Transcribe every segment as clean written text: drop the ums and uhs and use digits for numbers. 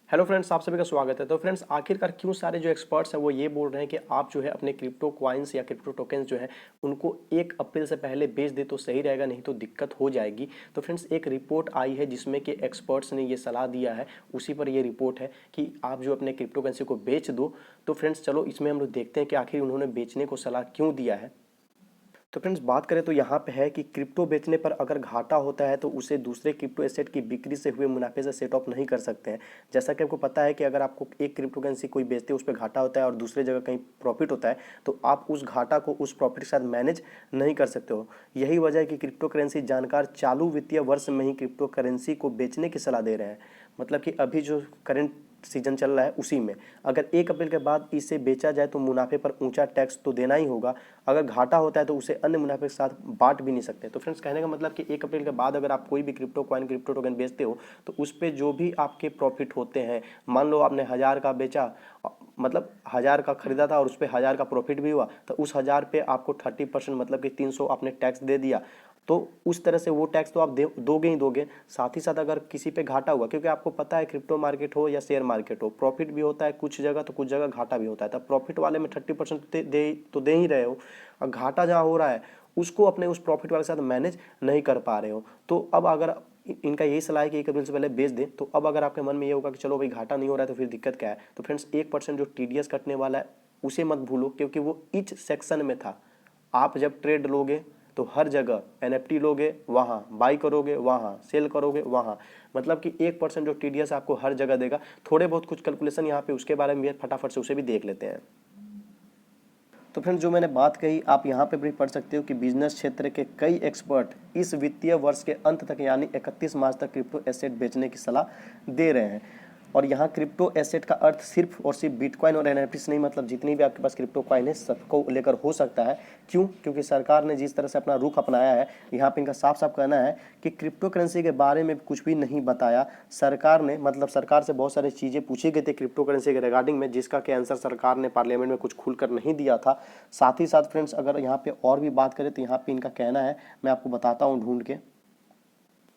Hello friends, आप सभी का स्वागत है। तो फ्रेंड्स, आखिरकार क्यों सारे जो एक्सपर्ट्स हैं वो ये बोल रहे हैं कि आप जो है अपने क्रिप्टो कॉइन्स या क्रिप्टो टोकन्स जो है उनको 1 अप्रैल से पहले बेच दे तो सही रहेगा, नहीं तो दिक्कत हो जाएगी। तो फ्रेंड्स, एक रिपोर्ट आई है जिसमें कि एक्सपर्ट्स ने ये सलाह दिया है, उसी पर ये रिपोर्ट है कि आप जो अपने क्रिप्टो करेंसी को बेच दो। तो फ्रेंड्स चलो इसमें हम लोग देखते हैं कि आखिर उन्होंने बेचने को सलाह क्यों दिया है। तो फ्रेंड्स, बात करें तो यहाँ पे है कि क्रिप्टो बेचने पर अगर घाटा होता है तो उसे दूसरे क्रिप्टो एसेट की बिक्री से हुए मुनाफे से सेट ऑफ नहीं कर सकते हैं। जैसा कि आपको पता है कि अगर आपको एक क्रिप्टो करेंसी कोई बेचते हैं उस पर घाटा होता है और दूसरी जगह कहीं प्रॉफिट होता है, तो आप उस घाटा को उस प्रॉफिट के साथ मैनेज नहीं कर सकते हो। यही वजह है कि क्रिप्टो करेंसी जानकार चालू वित्तीय वर्ष में ही क्रिप्टो करेंसी को बेचने की सलाह दे रहे हैं। मतलब कि अभी जो करंट सीजन चल रहा है उसी में अगर 1 अप्रैल के बाद इसे बेचा जाए तो मुनाफे पर ऊंचा टैक्स तो देना ही होगा। अगर घाटा होता है तो उसे अन्य मुनाफे के साथ बांट भी नहीं सकते। तो फ्रेंड्स, कहने का मतलब कि 1 अप्रैल के बाद अगर आप कोई भी क्रिप्टो कॉइन क्रिप्टो टोकन बेचते हो तो उस पर जो भी आपके प्रॉफिट होते हैं, मान लो आपने 1000 का बेचा, मतलब 1000 का खरीदा था और उस पर 1000 का प्रॉफिट भी हुआ, तो उस 1000 पे आपको 30% मतलब कि 300 आपने टैक्स दे दिया। तो उस तरह से वो टैक्स तो आप दोगे ही दोगे। साथ ही साथ अगर किसी पे घाटा हुआ, क्योंकि आपको पता है क्रिप्टो मार्केट हो या शेयर मार्केट हो, प्रॉफिट भी होता है कुछ जगह तो कुछ जगह घाटा भी होता है। तब प्रॉफिट वाले में 30% दे ही रहे हो, और घाटा जहाँ हो रहा है उसको अपने उस प्रॉफिट वाले के साथ मैनेज नहीं कर पा रहे हो। तो अब अगर इनका यही सलाह है कि 1 अप्रैल से पहले बेच दें, तो अब अगर आपके मन में ये होगा कि चलो भाई घाटा नहीं हो रहा है तो फिर दिक्कत क्या है, तो फ्रेंड्स 1% जो टीडीएस कटने वाला है उसे मत भूलो, क्योंकि वो ईच सेक्शन में था। आप जब ट्रेड लोगे तो हर जगह एनएफटी लोगे वहाँ, बाई करोगे वहाँ, सेल करोगे वहाँ, मतलब कि 1% जो टीडीएस आपको हर जगह देगा। थोड़े बहुत कुछ कैलकुलेशन यहाँ पे उसके बारे में भी फटाफट से उसे भी देख लेते हैं। तो फ्रेंड्स, जो मैंने बात कही आप यहाँ पे भी पढ़ सकते हो कि बिजनेस क्षेत्र के कई एक्सपर्ट इस वित्तीय वर्ष के अंत तक यानी 31 मार्च तक क्रिप्टो एसेट बेचने की सलाह दे रहे हैं। और यहाँ क्रिप्टो एसेट का अर्थ सिर्फ और सिर्फ बिटकॉइन और एनएफटी से नहीं, मतलब जितनी भी आपके पास क्रिप्टो कॉइन है सबको लेकर हो सकता है। क्यों? क्योंकि सरकार ने जिस तरह से अपना रुख अपनाया है, यहाँ पे इनका साफ साफ कहना है कि क्रिप्टो करेंसी के बारे में कुछ भी नहीं बताया सरकार ने। मतलब सरकार से बहुत सारी चीज़ें पूछी गई थी क्रिप्टो करेंसी के रिगार्डिंग में, जिसका कि आंसर सरकार ने पार्लियामेंट में कुछ खुलकर नहीं दिया था। साथ ही साथ फ्रेंड्स, अगर यहाँ पे और भी बात करें तो यहाँ पे इनका कहना है, मैं आपको बताता हूँ ढूंढ के।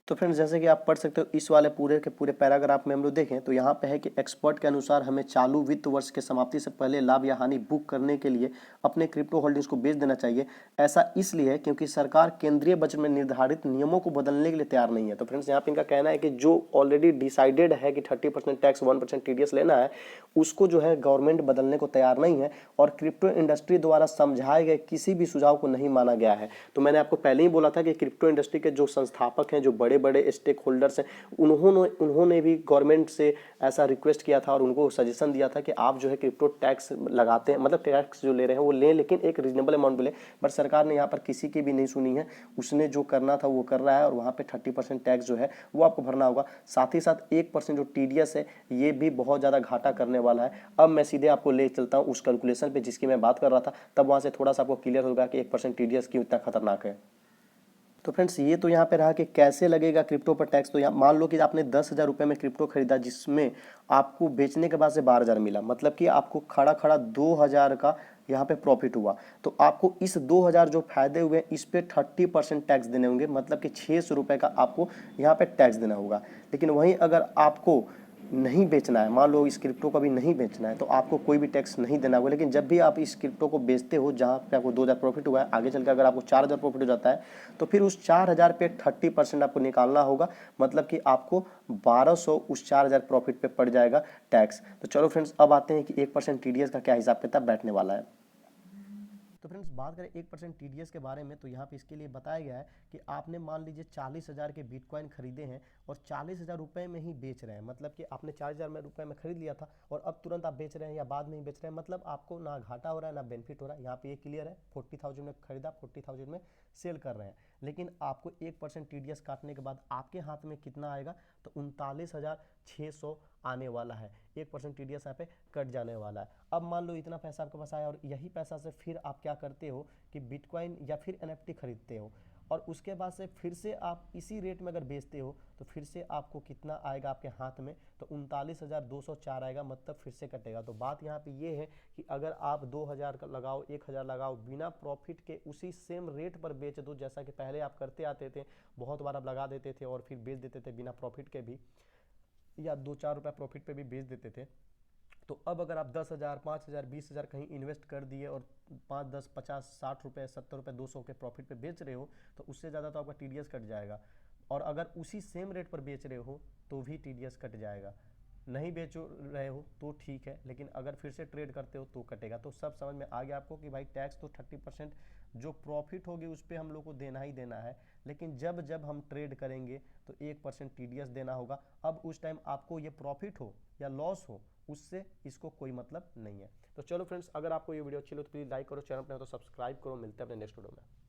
तो फ्रेंड्स, जैसे कि आप पढ़ सकते हो इस वाले पूरे के पूरे पैराग्राफ में हम लोग देखें तो यहाँ पे है कि एक्सपर्ट के अनुसार हमें चालू वित्त वर्ष के समाप्ति से पहले लाभ या हानि बुक करने के लिए अपने क्रिप्टो होल्डिंग्स को बेच देना चाहिए। ऐसा इसलिए है क्योंकि सरकार केंद्रीय बजट में निर्धारित नियमों को बदलने के लिए तैयार नहीं है। तो फ्रेंड्स, यहाँ पे इनका कहना है कि जो ऑलरेडी डिसाइडेड है कि 30% टैक्स 1% टीडीएस लेना है, उसको जो है गवर्नमेंट बदलने को तैयार नहीं है, और क्रिप्टो इंडस्ट्री द्वारा समझाए गए किसी भी सुझाव को नहीं माना गया है। तो मैंने आपको पहले ही बोला था कि क्रिप्टो इंडस्ट्री के जो संस्थापक हैं, जो बड़े बड़े स्टेक होल्डर्स हैं, उन्होंने भी गवर्नमेंट से ऐसा रिक्वेस्ट किया था और उनको सजेशन दिया था कि आप जो है क्रिप्टो टैक्स लगाते हैं, मतलब टैक्स जो ले रहे हैं वो लें, लेकिन एक रीजनेबल अमाउंट भी लें। बट सरकार ने यहाँ पर किसी की भी नहीं सुनी है। उसने जो करना था वो कर रहा है, और वहाँ पे 30% टैक्स जो है वो आपको भरना होगा। साथ ही साथ 1% जो टीडीएस है ये भी बहुत ज़्यादा घाटा करने वाला है। अब मैं सीधे आपको ले चलता हूँ उस कैलकुलेशन पे जिसकी मैं बात कर रहा था, तब वहाँ से थोड़ा सा आपको क्लियर होगा कि 1% टीडीएस क्यों इतना खतरनाक है। तो फ्रेंड्स, ये तो यहाँ पे रहा कि कैसे लगेगा क्रिप्टो पर टैक्स। तो यहाँ मान लो कि आपने 10,000 रुपये में क्रिप्टो खरीदा, जिसमें आपको बेचने के बाद से 12,000 मिला, मतलब कि आपको खड़ा खड़ा 2,000 का यहाँ पे प्रॉफिट हुआ। तो आपको इस 2,000 जो फायदे हुए इस पे 30% टैक्स देने होंगे, मतलब कि 600 रुपये का आपको यहाँ पे टैक्स देना होगा। लेकिन वहीं अगर आपको नहीं बेचना है, मान लो इस क्रिप्टो को भी नहीं बेचना है, तो आपको कोई भी टैक्स नहीं देना होगा। लेकिन जब भी आप इस क्रिप्टो को बेचते हो जहाँ पे आपको 2,000 प्रॉफिट हुआ है, आगे चल के अगर आपको 4,000 प्रॉफिट हो जाता है तो फिर उस 4,000 पे 30% आपको निकालना होगा, मतलब कि आपको 1,200 उस 4,000 प्रॉफिट पे पड़ जाएगा टैक्स। तो चलो फ्रेंड्स, अब आते हैं कि 1% टीडीएस का क्या हिसाब किताब बैठने वाला है। तो फ्रेंड्स, बात करें 1% टीडीएस के बारे में, तो यहाँ पे इसके लिए बताया गया है कि आपने मान लीजिए 40,000 के बिटकॉइन खरीदे हैं और 40,000 रुपये में ही बेच रहे हैं। मतलब कि आपने 40,000 रुपये में खरीद लिया था और अब तुरंत आप बेच रहे हैं या बाद में ही बेच रहे हैं, मतलब आपको ना घाटा हो रहा है ना बेनिफिट हो रहा है। यहाँ पे ये क्लियर है, 40,000 में खरीदा, 40,000 में सेल कर रहे हैं। लेकिन आपको 1% टीडीएस काटने के बाद आपके हाथ में कितना आएगा, तो 39,600 आने वाला है। 1% टीडीएस यहाँ पे कट जाने वाला है। अब मान लो इतना पैसा आपके पास आया और यही पैसा से फिर आप क्या करते हो कि बिटकॉइन या फिर एनएफटी खरीदते हो, और उसके बाद से फिर से आप इसी रेट में अगर बेचते हो तो फिर से आपको कितना आएगा आपके हाथ में, तो 39,204 आएगा, मतलब फिर से कटेगा। तो बात यहाँ पे ये है कि अगर आप 2,000 का लगाओ, 1,000 लगाओ, बिना प्रॉफिट के उसी सेम रेट पर बेच दो जैसा कि पहले आप करते आते थे, बहुत बार आप लगा देते थे और फिर बेच देते थे बिना प्रॉफिट के भी, या 2-4 रुपये प्रॉफिट पे भी बेच देते थे। तो अब अगर आप 10,000, 5,000, 20,000 कहीं इन्वेस्ट कर दिए और 5, 10, 50, 60 रुपये, 70 रुपये, 200 के प्रॉफिट पे बेच रहे हो, तो उससे ज़्यादा तो आपका टीडीएस कट जाएगा। और अगर उसी सेम रेट पर बेच रहे हो तो भी टीडीएस कट जाएगा। नहीं बेच रहे हो तो ठीक है, लेकिन अगर फिर से ट्रेड करते हो तो कटेगा। तो सब समझ में आ गया आपको कि भाई टैक्स तो 30% जो प्रॉफिट होगी उस पर हम लोग को देना ही देना है, लेकिन जब जब हम ट्रेड करेंगे तो 1% टीडीएस देना होगा। अब उस टाइम आपको ये प्रॉफिट हो या लॉस हो, उससे इसको कोई मतलब नहीं है। तो चलो फ्रेंड्स, अगर आपको ये वीडियो अच्छी लगे तो प्लीज़ लाइक करो, चैनल पर तो सब्सक्राइब करो। मिलते हैं अपने नेक्स्ट वीडियो में।